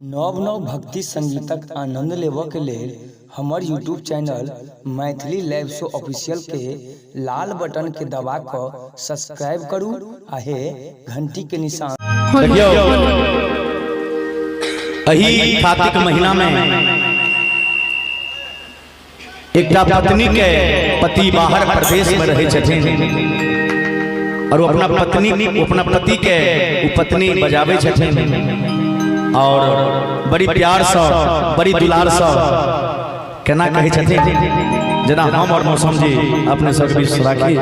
नव नव भक्ति संगीतक आनंद लेबऽ के लेल हमर YouTube channel Maithili live show official के लाल बटन के दबा कर सब्सक्राइब करू आहे घंटी के निशान। देखियो अही कार्तिक महीना में एक पत्नी के पति बाहर प्रदेश में रहे छथिन और अपना पति के पत्नी बजावे छथिन और बड़ी प्यार से बड़ी दुलार से केना कहे छथिन जना हम और मौसम जी अपने सब बीच राखी।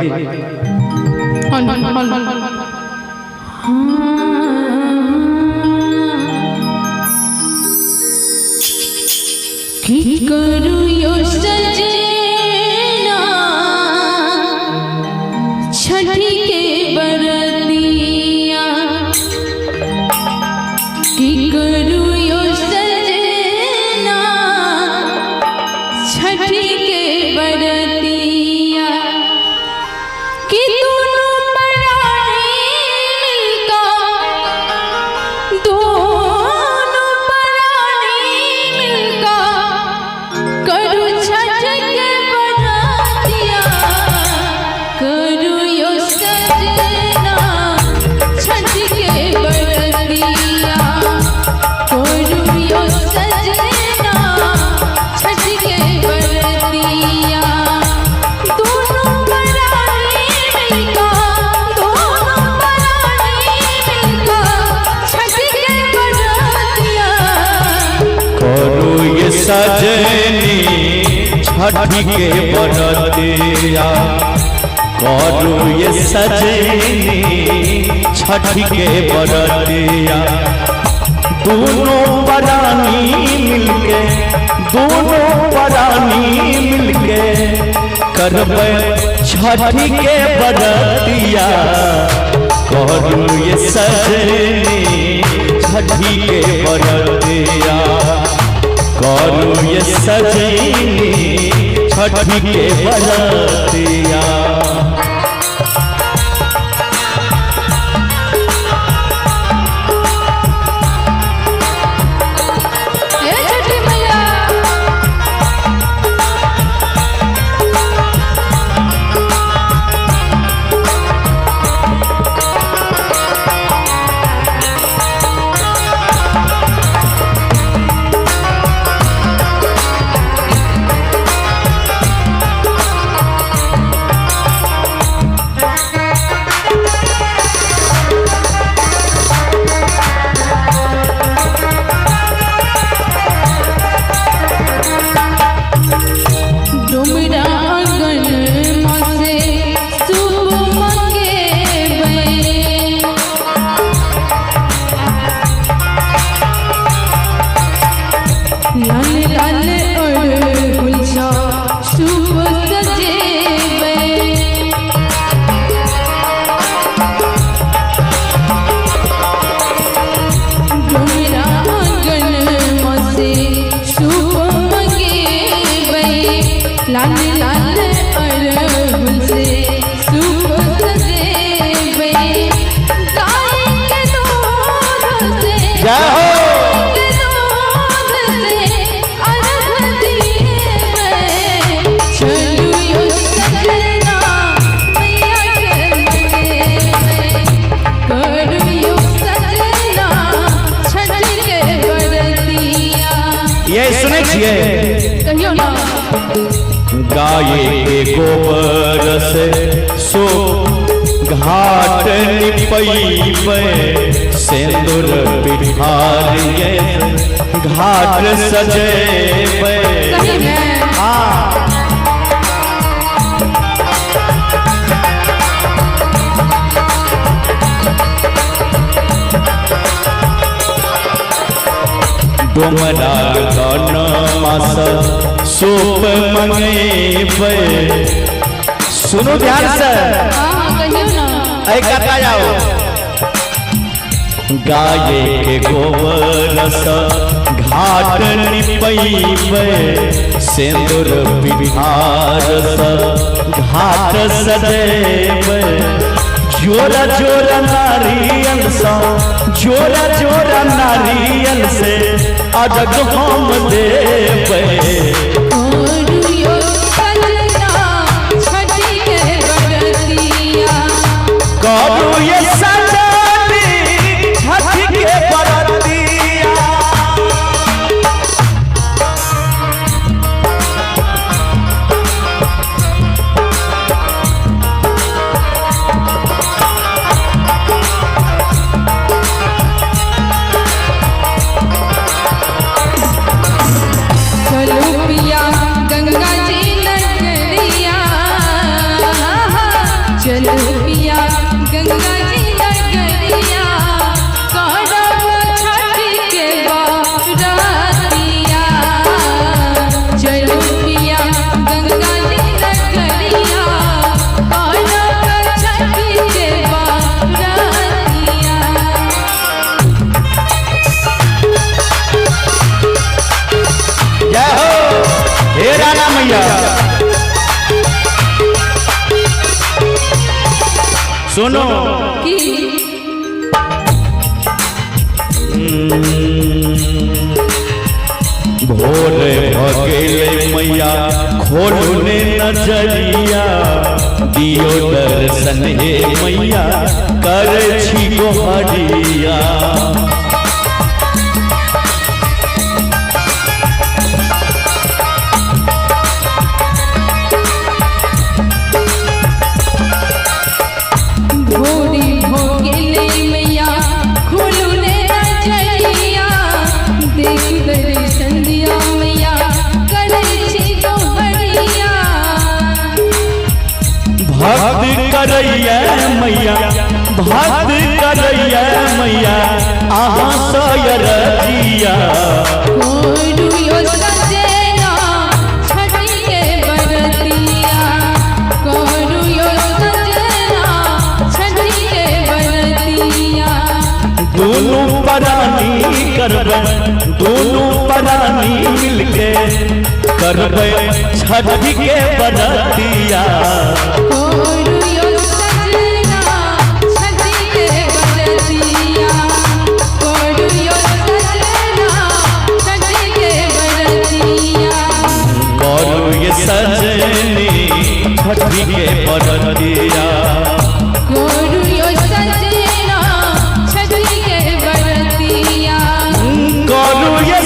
की करू यो सजना छठी के बरतिया, की करू यो सजना छठी के बरतिया, कि दोनों परानी मिलका दोनों परानी मिलका करू छठ के बरतिया, करू यो सजना छठ के बरतिया, करू यो सजना छठ के बरतिया, दोनों परानी मिलका दोनों परानी मिलका छठ के बरतिया, करू ये सजनी छठी के बरतिया, करू ये सजनी छठी के बरतिया, दोनों परानी मिलके करबै छठी के बरतिया, करू ये सजनी छठी के बरतिया, करू ये सजनी छठी के बरतिया। लाल लाल अरहुल से सूप सजेबे, गाय के दूध से अर्घ दिएबे, चलू यो सजना मैया के मनेबे, करू यो सजना छठ के बरतिया। ये सुने छिए कहियो ना गाय के गोबर से सो घाट निपैबे, सिंदूर बिठारिए घाट सजेबे। डोमरा गन मास सूप मंगेबे, सुनो ध्यान से ऐ कथा जाओ। गाय के गोबर से घाट निपैबे, सिंदूर बिहार से घाट सजेबे, जोरा जोरा नारियल से जोरा जोरा नारियल से अरग हम देबै कोरुयो सजना छठी के बरतिया करू ये सजनी छठी के बरतिया चलो पिया गंगा जी नगरिया चलो पिया गंगा जी नगरिया करब छठी के बरतिया चलो पिया गंगा जी नगरिया करब छठी के बरतिया जय हो हे राना मैया सुनो की भोर भगेले मैया खोलू ने नजरिया दियो दर्शन हे मैया कर छी गोहरिया भोरी भोगेले मैया खुलू ने नजरिया देख दर्शन दिया मैया करे छी गोहरिया भक्त करैया मैया भक्त करैया मैया अहाँ सयरजिया कोरुयो सजना छठी के बरतिया कोरुयो सजना छठी के बरतिया दोनों परानी करबै दोनों परानी मिलके करबै छठी के बरतिया कोरुयो सजना छठी के बरतिया कोरुयो सजना छठी के बरतिया करू ये सजनी छठी के बरतिया कोरुयो सजना छठी के बरतिया करू ये